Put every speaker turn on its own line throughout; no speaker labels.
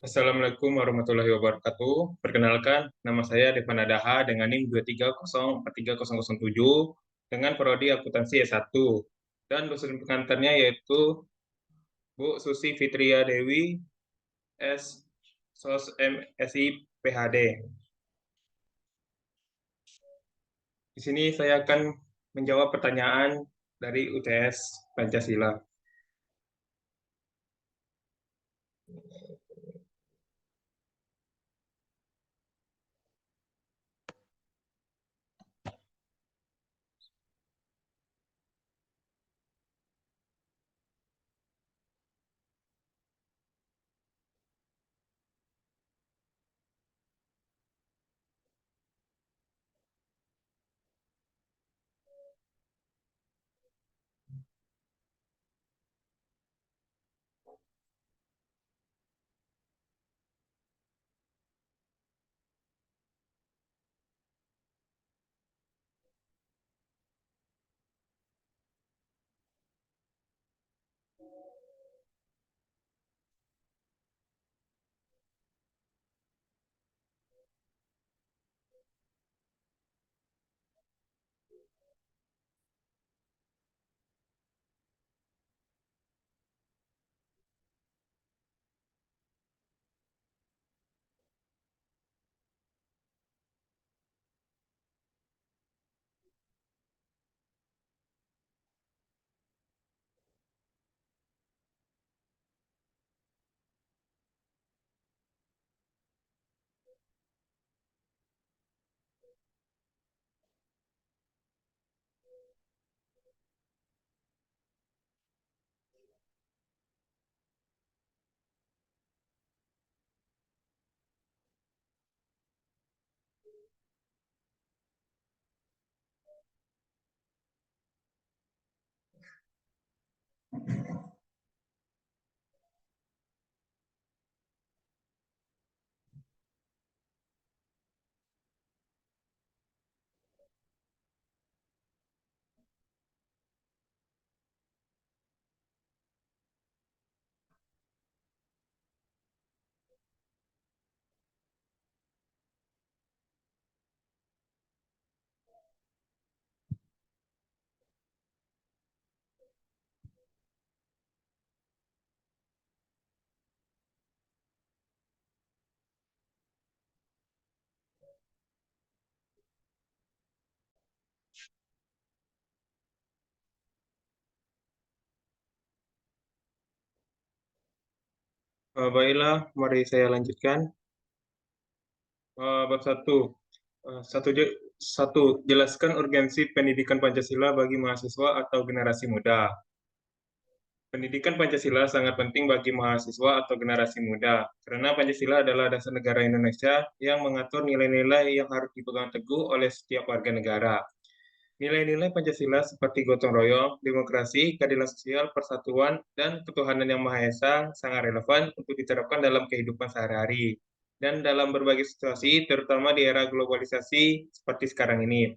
Assalamualaikum warahmatullahi wabarakatuh. Perkenalkan, nama saya Devana Daha dengan NIM 230430007 dengan prodi akuntansi S1. Dan dosen pengantarnya yaitu Bu Susi Fitria Dewi, S. Sos MSI PhD. Di sini saya akan menjawab pertanyaan dari UTS Pancasila. Baiklah, mari saya lanjutkan. Bab 1. Satu, jelaskan urgensi pendidikan Pancasila bagi mahasiswa atau generasi muda. Pendidikan Pancasila sangat penting bagi mahasiswa atau generasi muda, karena Pancasila adalah dasar negara Indonesia yang mengatur nilai-nilai yang harus dipegang teguh oleh setiap warga negara. Nilai-nilai Pancasila seperti gotong royong, demokrasi, keadilan sosial, persatuan, dan ketuhanan yang Maha Esa sangat relevan untuk diterapkan dalam kehidupan sehari-hari dan dalam berbagai situasi, terutama di era globalisasi seperti sekarang ini.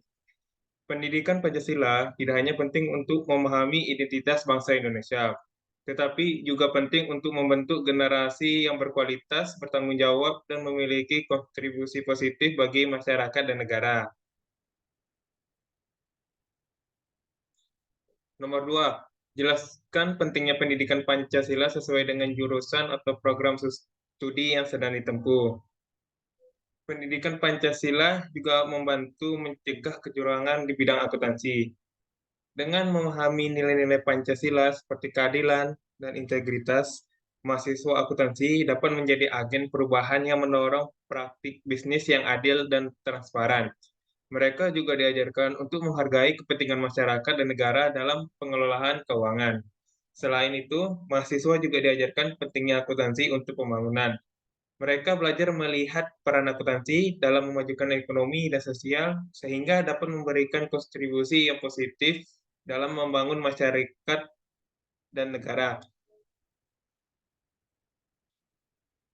Pendidikan Pancasila tidak hanya penting untuk memahami identitas bangsa Indonesia, tetapi juga penting untuk membentuk generasi yang berkualitas, bertanggung jawab, dan memiliki kontribusi positif bagi masyarakat dan negara. Nomor 2, jelaskan pentingnya pendidikan Pancasila sesuai dengan jurusan atau program studi yang sedang ditempuh. Pendidikan Pancasila juga membantu mencegah kecurangan di bidang akuntansi. Dengan memahami nilai-nilai Pancasila seperti keadilan dan integritas, mahasiswa akuntansi dapat menjadi agen perubahan yang mendorong praktik bisnis yang adil dan transparan. Mereka juga diajarkan untuk menghargai kepentingan masyarakat dan negara dalam pengelolaan keuangan. Selain itu, mahasiswa juga diajarkan pentingnya akuntansi untuk pembangunan. Mereka belajar melihat peran akuntansi dalam memajukan ekonomi dan sosial, sehingga dapat memberikan kontribusi yang positif dalam membangun masyarakat dan negara.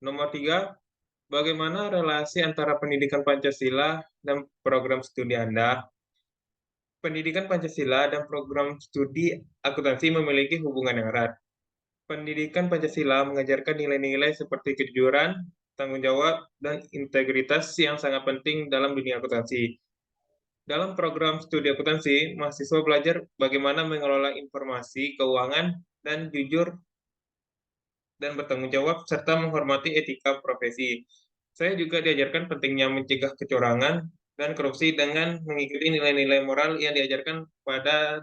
Nomor 3, bagaimana relasi antara pendidikan Pancasila dan program studi Anda? Pendidikan Pancasila dan program studi akuntansi memiliki hubungan yang erat. Pendidikan Pancasila mengajarkan nilai-nilai seperti kejujuran, tanggung jawab, dan integritas yang sangat penting dalam dunia akuntansi. Dalam program studi akuntansi, mahasiswa belajar bagaimana mengelola informasi keuangan dan jujur dan bertanggung jawab serta menghormati etika profesi. Saya juga diajarkan pentingnya mencegah kecurangan dan korupsi dengan mengikuti nilai-nilai moral yang diajarkan pada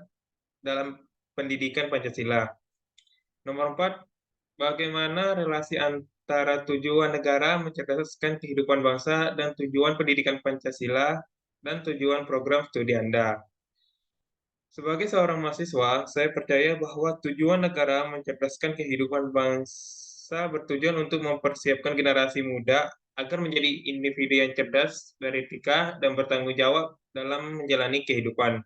dalam pendidikan Pancasila. Nomor 4, bagaimana relasi antara tujuan negara mencerdaskan kehidupan bangsa dan tujuan pendidikan Pancasila dan tujuan program studi Anda. Sebagai seorang mahasiswa, saya percaya bahwa tujuan negara mencerdaskan kehidupan bangsa bertujuan untuk mempersiapkan generasi muda agar menjadi individu yang cerdas, beretika, dan bertanggung jawab dalam menjalani kehidupan.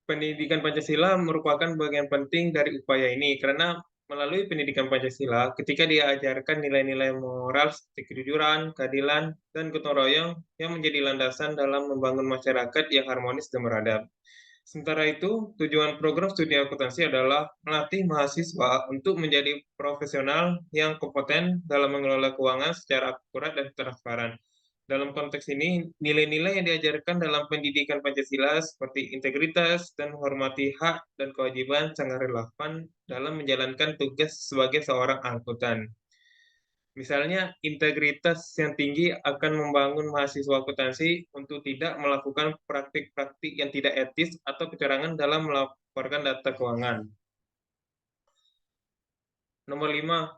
Pendidikan Pancasila merupakan bagian penting dari upaya ini karena melalui pendidikan Pancasila, ketika diajarkan nilai-nilai moral seperti kejujuran, keadilan, dan gotong royong yang menjadi landasan dalam membangun masyarakat yang harmonis dan beradab. Sementara itu, tujuan program studi akuntansi adalah melatih mahasiswa untuk menjadi profesional yang kompeten dalam mengelola keuangan secara akurat dan transparan. Dalam konteks ini, nilai-nilai yang diajarkan dalam pendidikan Pancasila seperti integritas dan menghormati hak dan kewajiban sangat relevan dalam menjalankan tugas sebagai seorang akuntan. Misalnya, integritas yang tinggi akan membangun mahasiswa akuntansi untuk tidak melakukan praktik-praktik yang tidak etis atau kecurangan dalam melaporkan data keuangan. Nomor 5,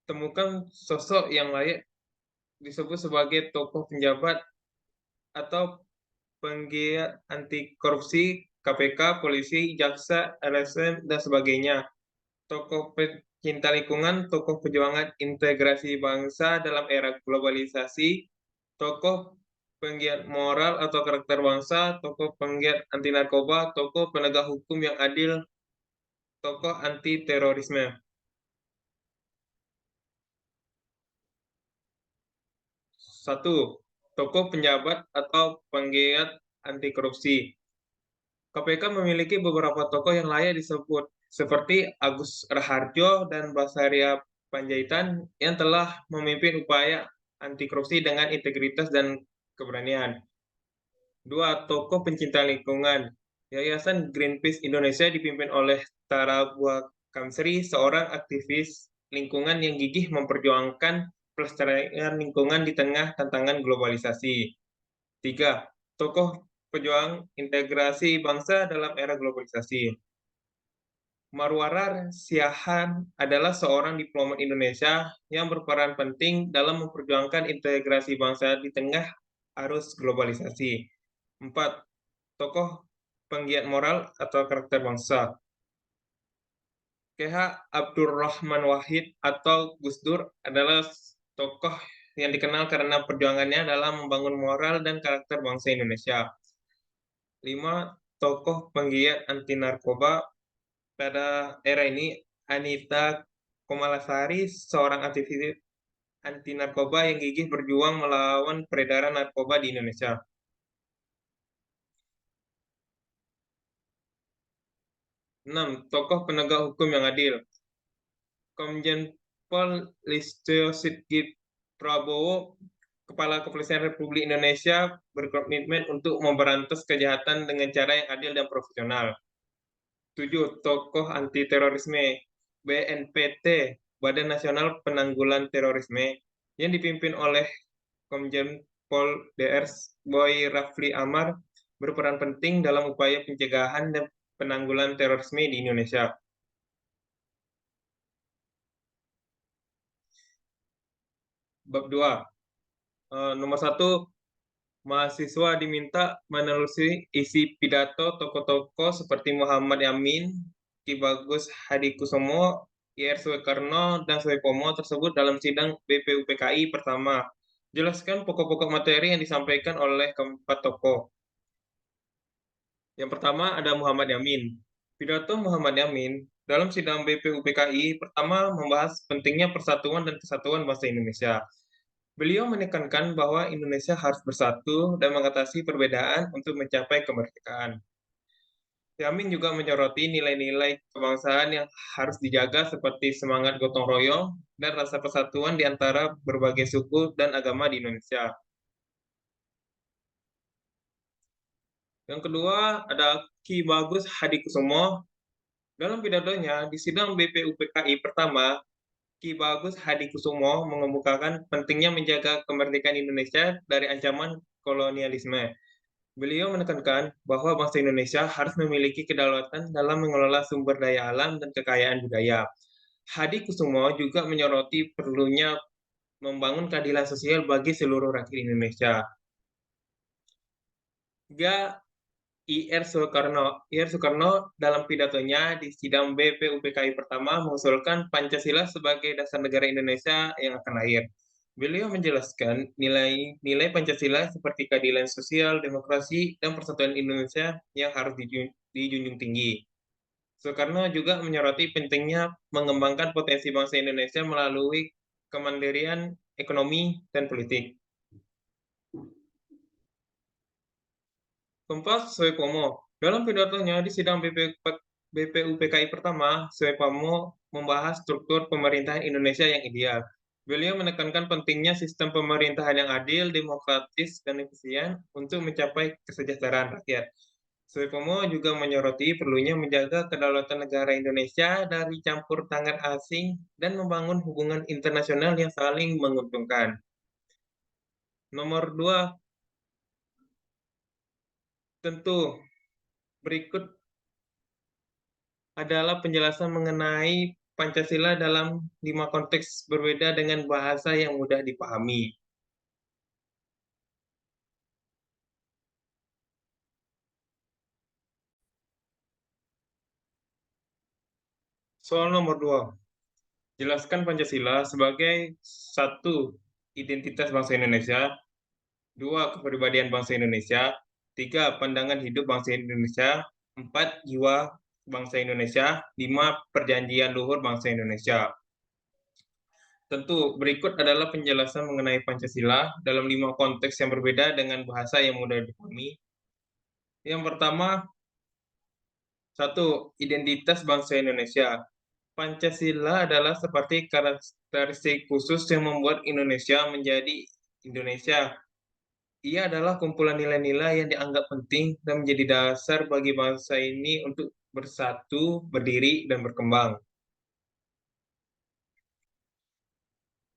temukan sosok yang layak disebut sebagai tokoh penjabat atau penggiat anti korupsi, KPK, polisi, jaksa, LSM, dan sebagainya. Tokoh pecinta lingkungan, tokoh perjuangan integrasi bangsa dalam era globalisasi, tokoh penggiat moral atau karakter bangsa, tokoh penggiat anti narkoba, tokoh penegak hukum yang adil, tokoh anti terorisme. 1. Tokoh penjabat atau penggiat anti korupsi. KPK memiliki beberapa tokoh yang layak disebut, seperti Agus Raharjo dan Basaria Panjaitan yang telah memimpin upaya anti korupsi dengan integritas dan keberanian. 2. Tokoh pencinta lingkungan. Yayasan Greenpeace Indonesia dipimpin oleh Tara Buakamsri, seorang aktivis lingkungan yang gigih memperjuangkan pelestarian lingkungan di tengah tantangan globalisasi. 3. Tokoh pejuang integrasi bangsa dalam era globalisasi. Marwarar Siahaan adalah seorang diplomat Indonesia yang berperan penting dalam memperjuangkan integrasi bangsa di tengah arus globalisasi. 4. Tokoh penggiat moral atau karakter bangsa. KH Abdurrahman Wahid atau Gus Dur adalah tokoh yang dikenal karena perjuangannya dalam membangun moral dan karakter bangsa Indonesia. 5. Tokoh penggiat anti narkoba. Pada era ini, Anita Komalasari, seorang aktivis anti narkoba yang gigih berjuang melawan peredaran narkoba di Indonesia. 6. Tokoh penegak hukum yang adil. Komjen Pol Listio Sigit Prabowo, Kepala Kepolisian Republik Indonesia, berkomitmen untuk memberantas kejahatan dengan cara yang adil dan profesional. 7. Tokoh anti terorisme. BNPT, Badan Nasional Penanggulangan Terorisme, yang dipimpin oleh Komjen Pol Dr. Boy Rafli Amar, berperan penting dalam upaya pencegahan dan penanggulangan terorisme di Indonesia. Bab 2. Nomor 1, mahasiswa diminta menelusuri isi pidato tokoh-tokoh seperti Muhammad Yamin, Ki Bagus Hadikusumo, IR Soekarno, dan Soepomo tersebut dalam sidang BPUPKI pertama. Jelaskan pokok-pokok materi yang disampaikan oleh keempat tokoh. Yang pertama ada Muhammad Yamin. Pidato Muhammad Yamin dalam sidang BPUPKI pertama membahas pentingnya persatuan dan kesatuan bangsa Indonesia. Beliau menekankan bahwa Indonesia harus bersatu dan mengatasi perbedaan untuk mencapai kemerdekaan. Yamin juga menyoroti nilai-nilai kebangsaan yang harus dijaga seperti semangat gotong royong dan rasa persatuan di antara berbagai suku dan agama di Indonesia. Yang kedua ada Ki Bagus Hadikusumo. Dalam pidatonya di sidang BPUPKI pertama, Ki Bagus Hadikusumo mengemukakan pentingnya menjaga kemerdekaan Indonesia dari ancaman kolonialisme. Beliau menekankan bahwa bangsa Indonesia harus memiliki kedaulatan dalam mengelola sumber daya alam dan kekayaan budaya. Hadi Kusumo juga menyoroti perlunya membangun keadilan sosial bagi seluruh rakyat Indonesia. Juga IR Soekarno dalam pidatonya di sidang BPUPKI pertama mengusulkan Pancasila sebagai dasar negara Indonesia yang akan lahir. Beliau menjelaskan nilai-nilai Pancasila seperti keadilan sosial, demokrasi, dan persatuan Indonesia yang harus dijunjung tinggi. Soekarno juga menyoroti pentingnya mengembangkan potensi bangsa Indonesia melalui kemandirian ekonomi dan politik. Keempat, Soepomo. Dalam pidatonya di sidang BPUPKI pertama, Soepomo membahas struktur pemerintahan Indonesia yang ideal. Beliau menekankan pentingnya sistem pemerintahan yang adil, demokratis, dan efisien untuk mencapai kesejahteraan rakyat. Soepomo juga menyoroti perlunya menjaga kedaulatan negara Indonesia dari campur tangan asing dan membangun hubungan internasional yang saling menguntungkan. Nomor dua, tentu berikut adalah penjelasan mengenai Pancasila dalam 5 konteks berbeda dengan bahasa yang mudah dipahami. Soal nomor 2, jelaskan Pancasila sebagai satu, identitas bangsa Indonesia, dua, kepribadian bangsa Indonesia, tiga, pandangan hidup bangsa Indonesia, empat, jiwa bangsa Indonesia, lima, perjanjian luhur bangsa Indonesia. Tentu, berikut adalah penjelasan mengenai Pancasila dalam 5 konteks yang berbeda dengan bahasa yang mudah dipahami. Yang pertama, satu, identitas bangsa Indonesia. Pancasila adalah seperti karakteristik khusus yang membuat Indonesia menjadi Indonesia. Ia adalah kumpulan nilai-nilai yang dianggap penting dan menjadi dasar bagi bangsa ini untuk bersatu, berdiri, dan berkembang.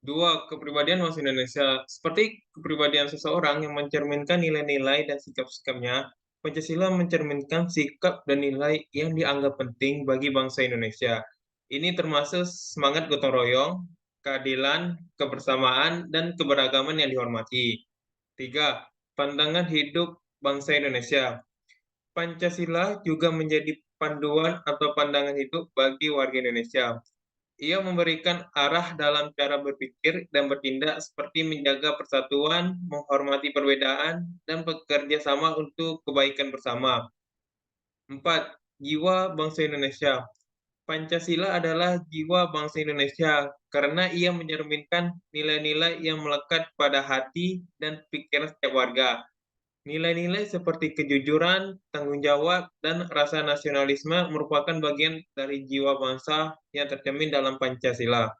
Dua, kepribadian bangsa Indonesia. Seperti kepribadian seseorang yang mencerminkan nilai-nilai dan sikap-sikapnya, Pancasila mencerminkan sikap dan nilai yang dianggap penting bagi bangsa Indonesia. Ini termasuk semangat gotong royong, keadilan, kebersamaan, dan keberagaman yang dihormati. Tiga, pandangan hidup bangsa Indonesia. Pancasila juga menjadi panduan atau pandangan hidup bagi warga Indonesia. Ia memberikan arah dalam cara berpikir dan bertindak seperti menjaga persatuan, menghormati perbedaan, dan bekerja sama untuk kebaikan bersama. 4. Jiwa bangsa Indonesia. Pancasila adalah jiwa bangsa Indonesia karena ia mencerminkan nilai-nilai yang melekat pada hati dan pikiran setiap warga. Nilai-nilai seperti kejujuran, tanggung jawab, dan rasa nasionalisme merupakan bagian dari jiwa bangsa yang tercermin dalam Pancasila.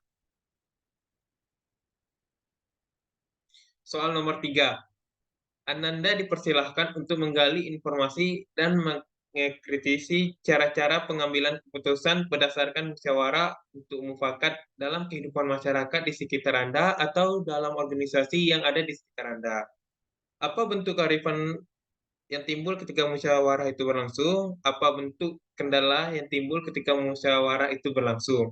Soal nomor 3. Ananda dipersilahkan untuk menggali informasi dan mengkritisi cara-cara pengambilan keputusan berdasarkan musyawarah untuk mufakat dalam kehidupan masyarakat di sekitar Anda atau dalam organisasi yang ada di sekitar Anda. Apa bentuk kearifan yang timbul ketika musyawarah itu berlangsung? Apa bentuk kendala yang timbul ketika musyawarah itu berlangsung?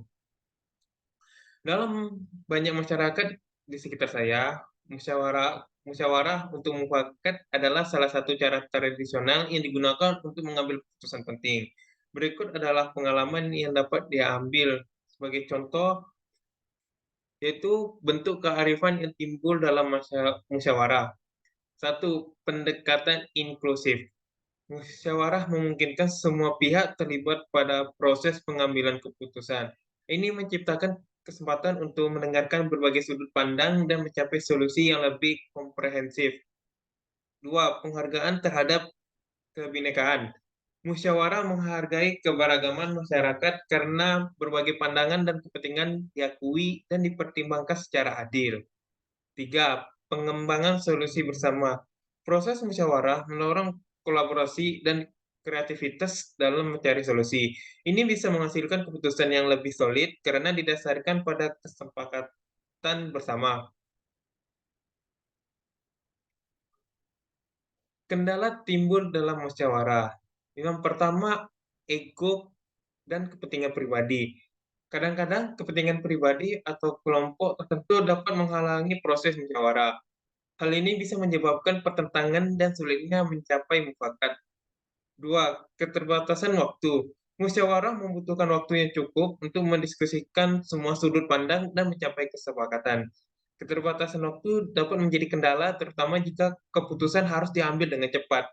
Dalam banyak masyarakat di sekitar saya, musyawarah untuk mufakat adalah salah satu cara tradisional yang digunakan untuk mengambil keputusan penting. Berikut adalah pengalaman yang dapat diambil sebagai contoh, yaitu bentuk kearifan yang timbul dalam musyawarah. Satu, pendekatan inklusif. Musyawarah memungkinkan semua pihak terlibat pada proses pengambilan keputusan. Ini menciptakan kesempatan untuk mendengarkan berbagai sudut pandang dan mencapai solusi yang lebih komprehensif. Dua, penghargaan terhadap kebinekaan. Musyawarah menghargai keberagaman masyarakat karena berbagai pandangan dan kepentingan diakui dan dipertimbangkan secara adil. 3. Pengembangan solusi bersama. Proses musyawarah mendorong kolaborasi dan kreativitas dalam mencari solusi. Ini bisa menghasilkan keputusan yang lebih solid karena didasarkan pada kesepakatan bersama. Kendala timbul dalam musyawarah. Yang pertama, ego dan kepentingan pribadi. Kadang-kadang kepentingan pribadi atau kelompok tertentu dapat menghalangi proses musyawarah. Hal ini bisa menyebabkan pertentangan dan sulitnya mencapai mufakat. 2. Keterbatasan waktu. Musyawarah membutuhkan waktu yang cukup untuk mendiskusikan semua sudut pandang dan mencapai kesepakatan. Keterbatasan waktu dapat menjadi kendala, terutama jika keputusan harus diambil dengan cepat.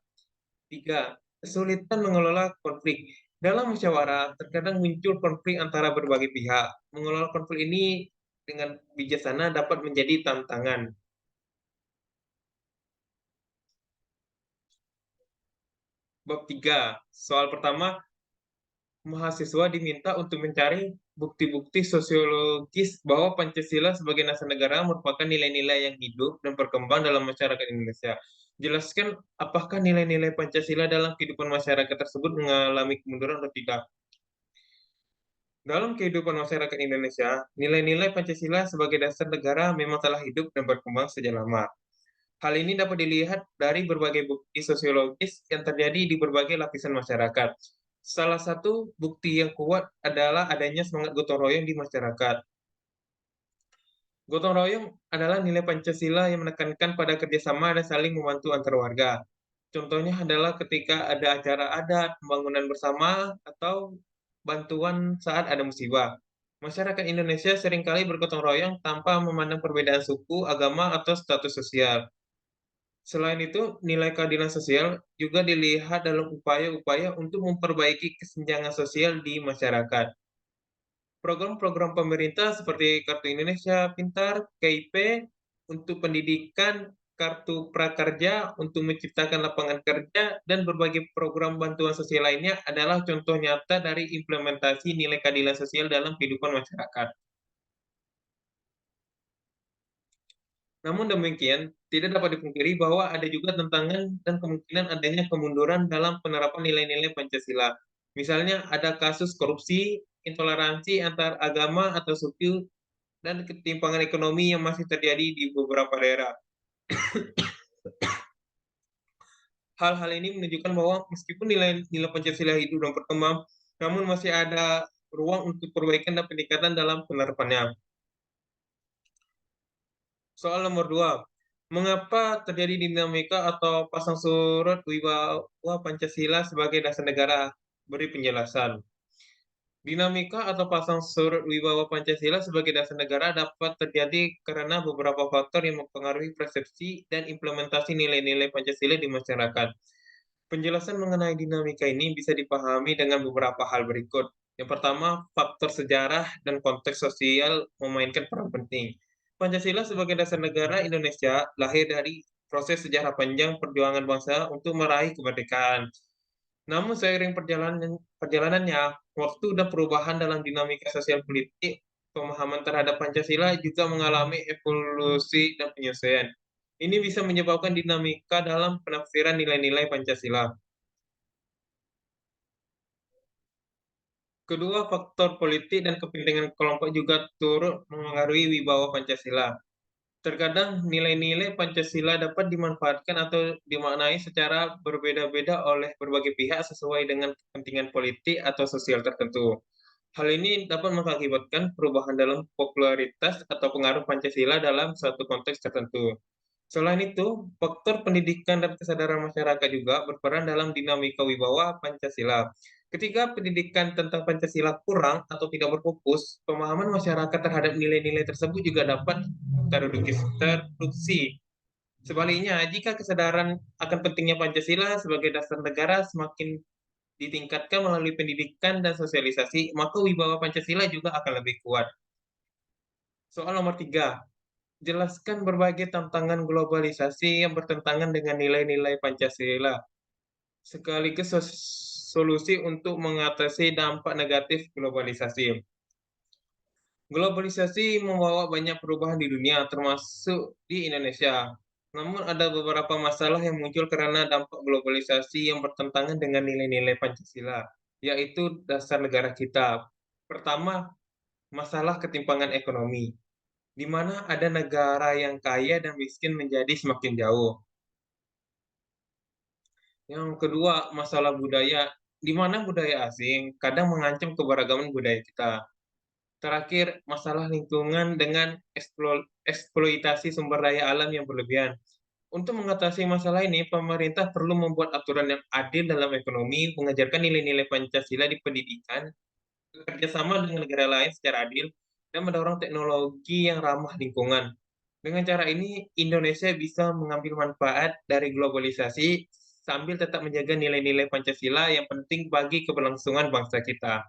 3. Kesulitan mengelola konflik. Dalam musyawarah, terkadang muncul konflik antara berbagai pihak. Mengelola konflik ini dengan bijaksana dapat menjadi tantangan. Bab 3. Soal pertama, mahasiswa diminta untuk mencari bukti-bukti sosiologis bahwa Pancasila sebagai dasar negara merupakan nilai-nilai yang hidup dan berkembang dalam masyarakat Indonesia. Jelaskan apakah nilai-nilai Pancasila dalam kehidupan masyarakat tersebut mengalami kemunduran atau tidak. Dalam kehidupan masyarakat Indonesia, nilai-nilai Pancasila sebagai dasar negara memang telah hidup dan berkembang sejak lama. Hal ini dapat dilihat dari berbagai bukti sosiologis yang terjadi di berbagai lapisan masyarakat. Salah satu bukti yang kuat adalah adanya semangat gotong royong di masyarakat. Gotong royong adalah nilai Pancasila yang menekankan pada kerjasama dan saling membantu antar warga. Contohnya adalah ketika ada acara adat, pembangunan bersama, atau bantuan saat ada musibah. Masyarakat Indonesia seringkali bergotong royong tanpa memandang perbedaan suku, agama, atau status sosial. Selain itu, nilai keadilan sosial juga dilihat dalam upaya-upaya untuk memperbaiki kesenjangan sosial di masyarakat. Program-program pemerintah seperti Kartu Indonesia Pintar, KIP, untuk pendidikan, Kartu Prakerja untuk menciptakan lapangan kerja, dan berbagai program bantuan sosial lainnya adalah contoh nyata dari implementasi nilai keadilan sosial dalam kehidupan masyarakat. Namun demikian, tidak dapat dipungkiri bahwa ada juga tantangan dan kemungkinan adanya kemunduran dalam penerapan nilai-nilai Pancasila. Misalnya ada kasus korupsi, intoleransi antar agama atau suku, dan ketimpangan ekonomi yang masih terjadi di beberapa daerah. Hal-hal ini menunjukkan bahwa meskipun nilai-nilai Pancasila hidup dan berkembang, namun masih ada ruang untuk perbaikan dan peningkatan dalam penerapannya. Soal nomor 2, mengapa terjadi dinamika atau pasang surut wibawa Pancasila sebagai dasar negara? Beri penjelasan. Dinamika atau pasang surut wibawa Pancasila sebagai dasar negara dapat terjadi karena beberapa faktor yang mempengaruhi persepsi dan implementasi nilai-nilai Pancasila di masyarakat. Penjelasan mengenai dinamika ini bisa dipahami dengan beberapa hal berikut. Yang pertama, faktor sejarah dan konteks sosial memainkan peran penting. Pancasila sebagai dasar negara Indonesia lahir dari proses sejarah panjang perjuangan bangsa untuk meraih kemerdekaan. Namun seiring perjalanannya, waktu dan perubahan dalam dinamika sosial politik, pemahaman terhadap Pancasila juga mengalami evolusi dan penyesuaian. Ini bisa menyebabkan dinamika dalam penafsiran nilai-nilai Pancasila. Kedua, faktor politik dan kepentingan kelompok juga turut mengaruhi wibawa Pancasila. Terkadang nilai-nilai Pancasila dapat dimanfaatkan atau dimaknai secara berbeda-beda oleh berbagai pihak sesuai dengan kepentingan politik atau sosial tertentu. Hal ini dapat mengakibatkan perubahan dalam popularitas atau pengaruh Pancasila dalam suatu konteks tertentu. Selain itu, faktor pendidikan dan kesadaran masyarakat juga berperan dalam dinamika wibawa Pancasila. Ketika pendidikan tentang Pancasila kurang atau tidak berfokus, pemahaman masyarakat terhadap nilai-nilai tersebut juga dapat tereduksi. Sebaliknya, jika kesadaran akan pentingnya Pancasila sebagai dasar negara semakin ditingkatkan melalui pendidikan dan sosialisasi, maka wibawa Pancasila juga akan lebih kuat. Soal nomor 3, jelaskan berbagai tantangan globalisasi yang bertentangan dengan nilai-nilai Pancasila, sekaligus solusi untuk mengatasi dampak negatif globalisasi. Globalisasi membawa banyak perubahan di dunia, termasuk di Indonesia. Namun ada beberapa masalah yang muncul karena dampak globalisasi yang bertentangan dengan nilai-nilai Pancasila, yaitu dasar negara kita. Pertama, masalah ketimpangan ekonomi, di mana ada negara yang kaya dan miskin menjadi semakin jauh. Yang kedua, masalah budaya, di mana budaya asing kadang mengancam keberagaman budaya kita. Terakhir, masalah lingkungan dengan eksploitasi sumber daya alam yang berlebihan. Untuk mengatasi masalah ini, pemerintah perlu membuat aturan yang adil dalam ekonomi, mengajarkan nilai-nilai Pancasila di pendidikan, bekerja sama dengan negara lain secara adil, dan mendorong teknologi yang ramah lingkungan. Dengan cara ini, Indonesia bisa mengambil manfaat dari globalisasi sambil tetap menjaga nilai-nilai Pancasila yang penting bagi keberlangsungan bangsa kita.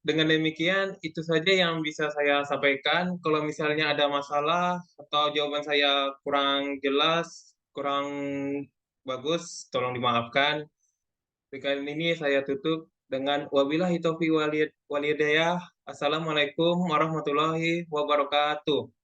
Dengan demikian, itu saja yang bisa saya sampaikan. Kalau misalnya ada masalah atau jawaban saya kurang jelas, kurang bagus, tolong dimaafkan. Dengan ini saya tutup dengan wabillahi taufiq walhidayah. Assalamualaikum warahmatullahi wabarakatuh.